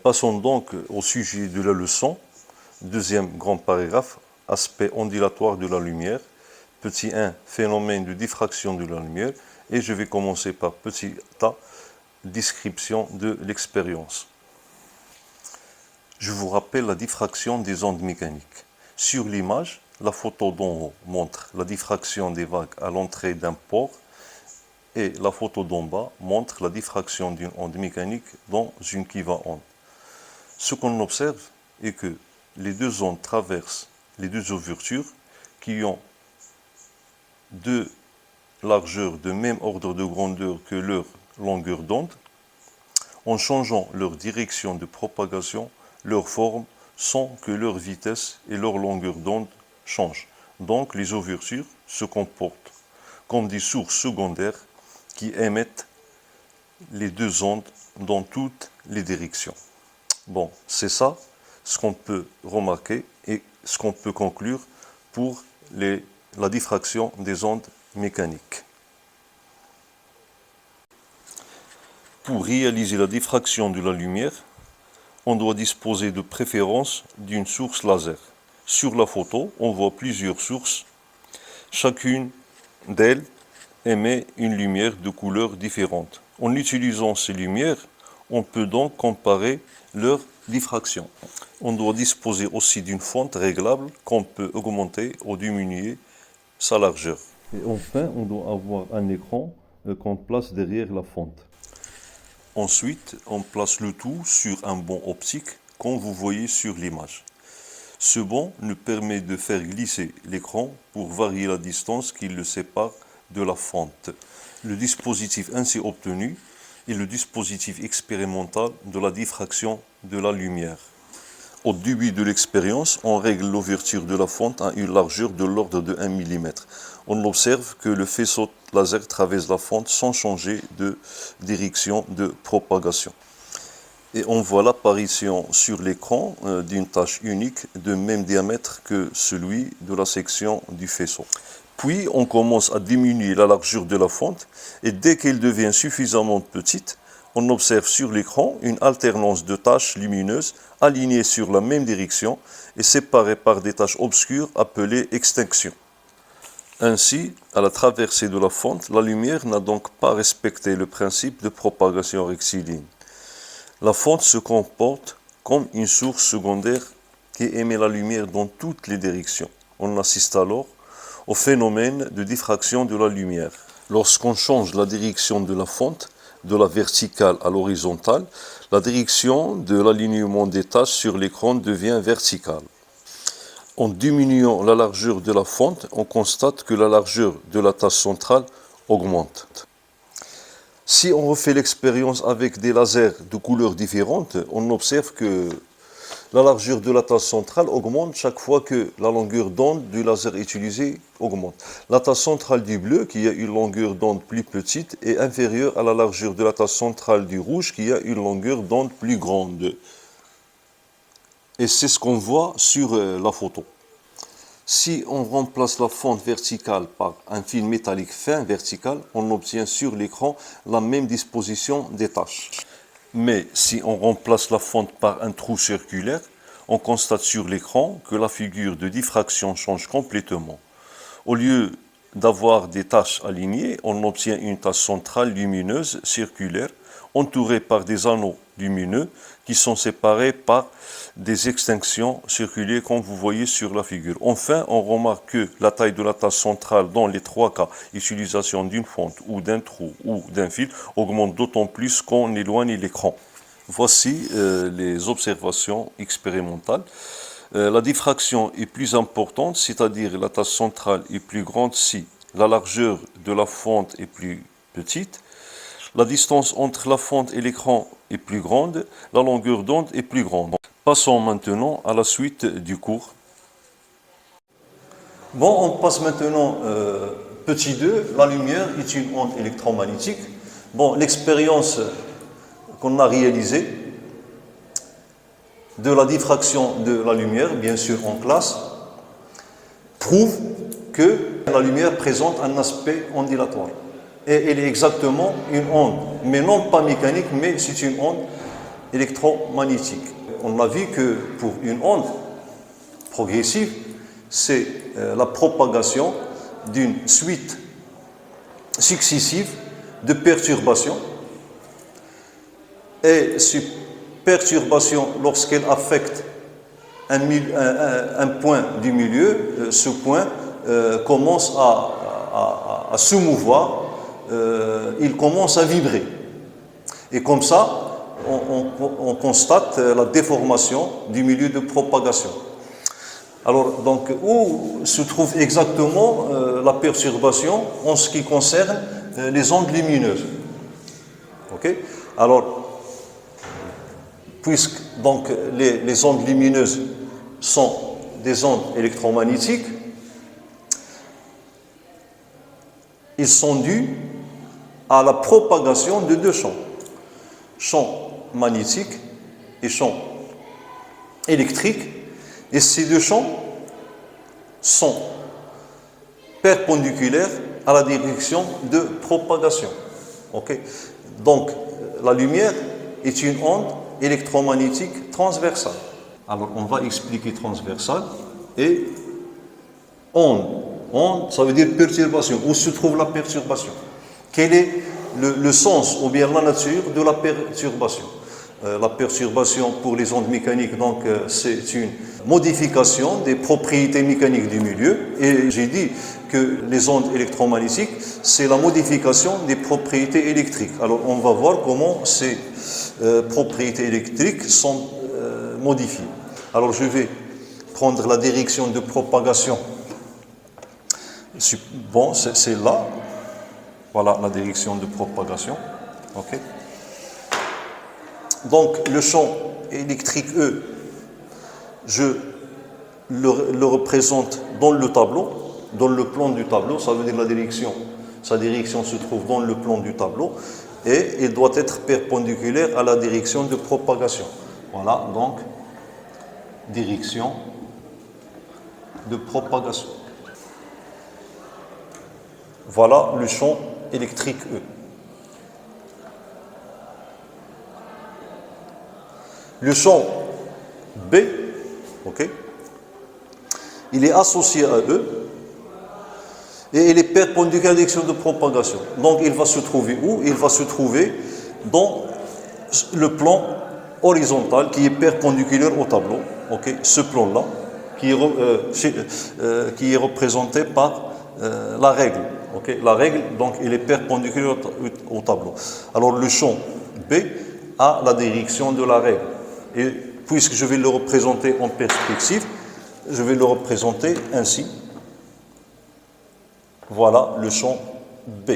Passons donc au sujet de la leçon. Deuxième grand paragraphe, aspect ondulatoire de la lumière. Petit 1, phénomène de diffraction de la lumière. Et je vais commencer par petit a, description de l'expérience. Je vous rappelle la diffraction des ondes mécaniques. Sur l'image, la photo d'en haut montre la diffraction des vagues à l'entrée d'un pore et la photo d'en bas montre la diffraction d'une onde mécanique dans une équivalente. Ce qu'on observe est que les deux ondes traversent les deux ouvertures qui ont deux largeurs de même ordre de grandeur que leur longueur d'onde. En changeant leur direction de propagation, leur forme, sans que leur vitesse et leur longueur d'onde changent. Donc les ouvertures se comportent comme des sources secondaires qui émettent les deux ondes dans toutes les directions. Bon, c'est ça ce qu'on peut remarquer et ce qu'on peut conclure pour la diffraction des ondes mécaniques. Pour réaliser la diffraction de la lumière, on doit disposer de préférence d'une source laser. Sur la photo, on voit plusieurs sources. Chacune d'elles émet une lumière de couleurs différentes. En utilisant ces lumières, on peut donc comparer leur diffraction. On doit disposer aussi d'une fente réglable qu'on peut augmenter ou diminuer sa largeur. Et enfin, on doit avoir un écran qu'on place derrière la fente. Ensuite, on place le tout sur un banc optique, comme vous voyez sur l'image. Ce banc nous permet de faire glisser l'écran pour varier la distance qui le sépare de la fente. Le dispositif ainsi obtenu est le dispositif expérimental de la diffraction de la lumière. Au début de l'expérience, on règle l'ouverture de la fente à une largeur de l'ordre de 1 mm. On observe que le faisceau laser traverse la fente sans changer de direction de propagation. Et on voit l'apparition sur l'écran d'une tache unique de même diamètre que celui de la section du faisceau. Puis on commence à diminuer la largeur de la fente et dès qu'elle devient suffisamment petite, on observe sur l'écran une alternance de taches lumineuses alignées sur la même direction et séparées par des taches obscures appelées extinctions. Ainsi, à la traversée de la fente, la lumière n'a donc pas respecté le principe de propagation rectiligne. La fente se comporte comme une source secondaire qui émet la lumière dans toutes les directions. On assiste alors au phénomène de diffraction de la lumière. Lorsqu'on change la direction de la fente, de la verticale à l'horizontale, la direction de l'alignement des taches sur l'écran devient verticale. En diminuant la largeur de la fente, on constate que la largeur de la tache centrale augmente. Si on refait l'expérience avec des lasers de couleurs différentes, on observe que la largeur de la tache centrale augmente chaque fois que la longueur d'onde du laser utilisé augmente. La tache centrale du bleu, qui a une longueur d'onde plus petite, est inférieure à la largeur de la tache centrale du rouge, qui a une longueur d'onde plus grande. Et c'est ce qu'on voit sur la photo. Si on remplace la fente verticale par un fil métallique fin vertical, on obtient sur l'écran la même disposition des taches. Mais si on remplace la fente par un trou circulaire, on constate sur l'écran que la figure de diffraction change complètement. Au lieu d'avoir des taches alignées, on obtient une tache centrale lumineuse circulaire entourée par des anneaux lumineux qui sont séparés par des extinctions circulaires comme vous voyez sur la figure. Enfin, on remarque que la taille de la tache centrale dans les trois cas, utilisation d'une fente ou d'un trou ou d'un fil, augmente d'autant plus qu'on éloigne l'écran. Voici les observations expérimentales. La diffraction est plus importante, c'est-à-dire la tache centrale est plus grande si la largeur de la fente est plus petite, la distance entre la fente et l'écran est plus grande, la longueur d'onde est plus grande. Passons maintenant à la suite du cours. Bon, on passe maintenant petit 2, la lumière est une onde électromagnétique. Bon, l'expérience qu'on a réalisée de la diffraction de la lumière, bien sûr en classe, prouve que la lumière présente un aspect ondulatoire. Et elle est exactement une onde, mais non pas mécanique, mais c'est une onde électromagnétique. On a vu que pour une onde progressive, c'est la propagation d'une suite successive de perturbations. Et ces perturbations, lorsqu'elles affectent un point du milieu, ce point commence à se mouvoir, il commence à vibrer. Et comme ça, on constate la déformation du milieu de propagation. Alors, donc, où se trouve exactement la perturbation en ce qui concerne les ondes lumineuses? Ok? Alors, puisque donc, les ondes lumineuses sont des ondes électromagnétiques, ils sont dus à la propagation de deux champs. Champ magnétique et champ électrique, et ces deux champs sont perpendiculaires à la direction de propagation. Okay? Donc, la lumière est une onde électromagnétique transversale. Alors, on va expliquer transversale et onde. Onde, ça veut dire perturbation. Où se trouve la perturbation? Quel est le sens ou bien la nature de la perturbation? La perturbation pour les ondes mécaniques, donc c'est une modification des propriétés mécaniques du milieu. Et j'ai dit que les ondes électromagnétiques, c'est la modification des propriétés électriques. Alors on va voir comment ces propriétés électriques sont modifiées. Alors je vais prendre la direction de propagation. Bon, c'est là. Voilà la direction de propagation. Okay. Donc, le champ électrique E, je le représente dans le tableau, dans le plan du tableau, ça veut dire la direction. Sa direction se trouve dans le plan du tableau et il doit être perpendiculaire à la direction de propagation. Voilà, donc, direction de propagation. Voilà le champ électrique E. Le champ B, okay, il est associé à E et il est perpendiculaire à la direction de propagation. Donc il va se trouver où? Il va se trouver dans le plan horizontal qui est perpendiculaire au tableau. Okay, ce plan-là, qui est représenté par la règle. Okay, la règle, donc, il est perpendiculaire au tableau. Alors le champ B a la direction de la règle. Et puisque je vais le représenter en perspective, je vais le représenter ainsi. Voilà le champ B.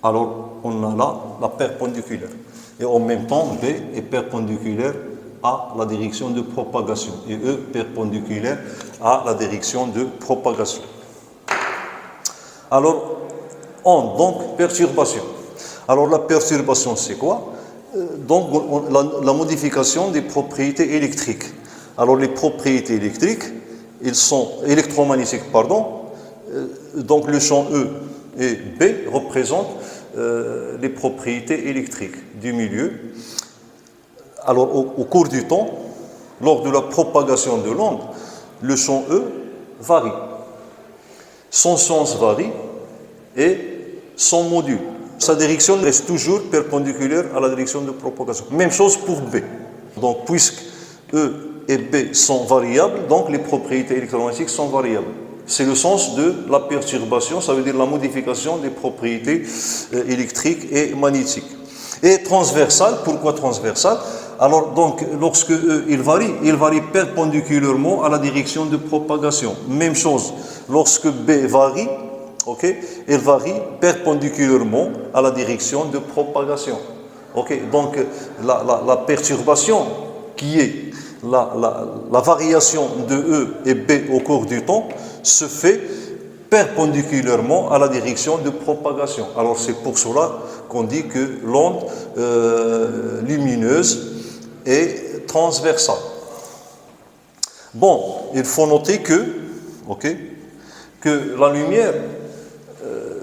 Alors, on a là la perpendiculaire. Et en même temps, B est perpendiculaire à la direction de propagation. Et E perpendiculaire à la direction de propagation. Alors, onde, donc perturbation. Alors la perturbation, c'est quoi? Donc la modification des propriétés électriques. Alors les propriétés électriques, ils sont électromagnétiques, pardon. Donc le champ E et B représentent les propriétés électriques du milieu. Alors au cours du temps, lors de la propagation de l'onde, le champ E varie. Son sens varie et son module. Sa direction reste toujours perpendiculaire à la direction de propagation. Même chose pour B. Donc, puisque E et B sont variables, donc les propriétés électromagnétiques sont variables. C'est le sens de la perturbation, ça veut dire la modification des propriétés électriques et magnétiques. Et transversal, pourquoi transversal? Alors, donc, lorsque E, il varie perpendiculairement à la direction de propagation. Même chose, lorsque B varie, okay, il varie perpendiculairement à la direction de propagation. Okay, donc, la perturbation qui est la variation de E et B au cours du temps se fait perpendiculairement à la direction de propagation. Alors, c'est pour cela qu'on dit que l'onde lumineuse est transversale. Bon, il faut noter que la lumière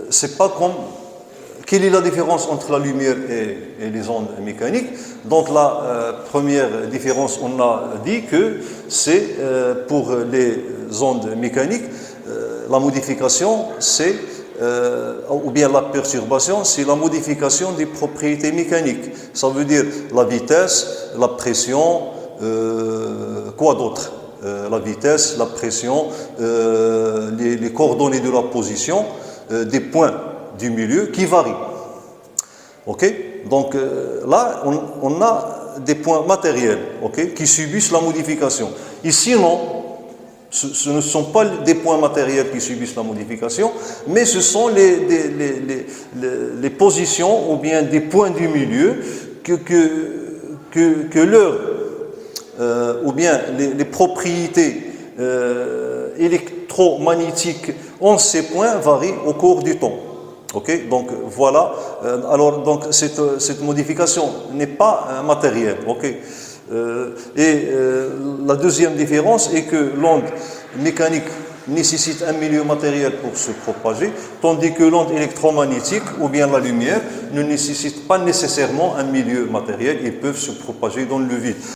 c'est pas comme... Quelle est la différence entre la lumière et les ondes mécaniques? Donc la première différence, on a dit que c'est pour les ondes mécaniques, la modification, c'est, ou bien la perturbation, c'est la modification des propriétés mécaniques. Ça veut dire la vitesse, la pression, quoi d'autre? La vitesse, la pression, les coordonnées de la position, des points du milieu qui varient. Ok? Donc là, on a des points matériels, ok, qui subissent la modification. Ici, non, ce ne sont pas des points matériels qui subissent la modification, mais ce sont les positions ou bien des points du milieu que leur ou bien les propriétés électromagnétiques en ces points varient au cours du temps. Ok, donc voilà. Alors donc cette modification n'est pas matérielle. Ok. La deuxième différence est que l'onde mécanique nécessite un milieu matériel pour se propager, tandis que l'onde électromagnétique ou bien la lumière ne nécessite pas nécessairement un milieu matériel. Ils peuvent se propager dans le vide.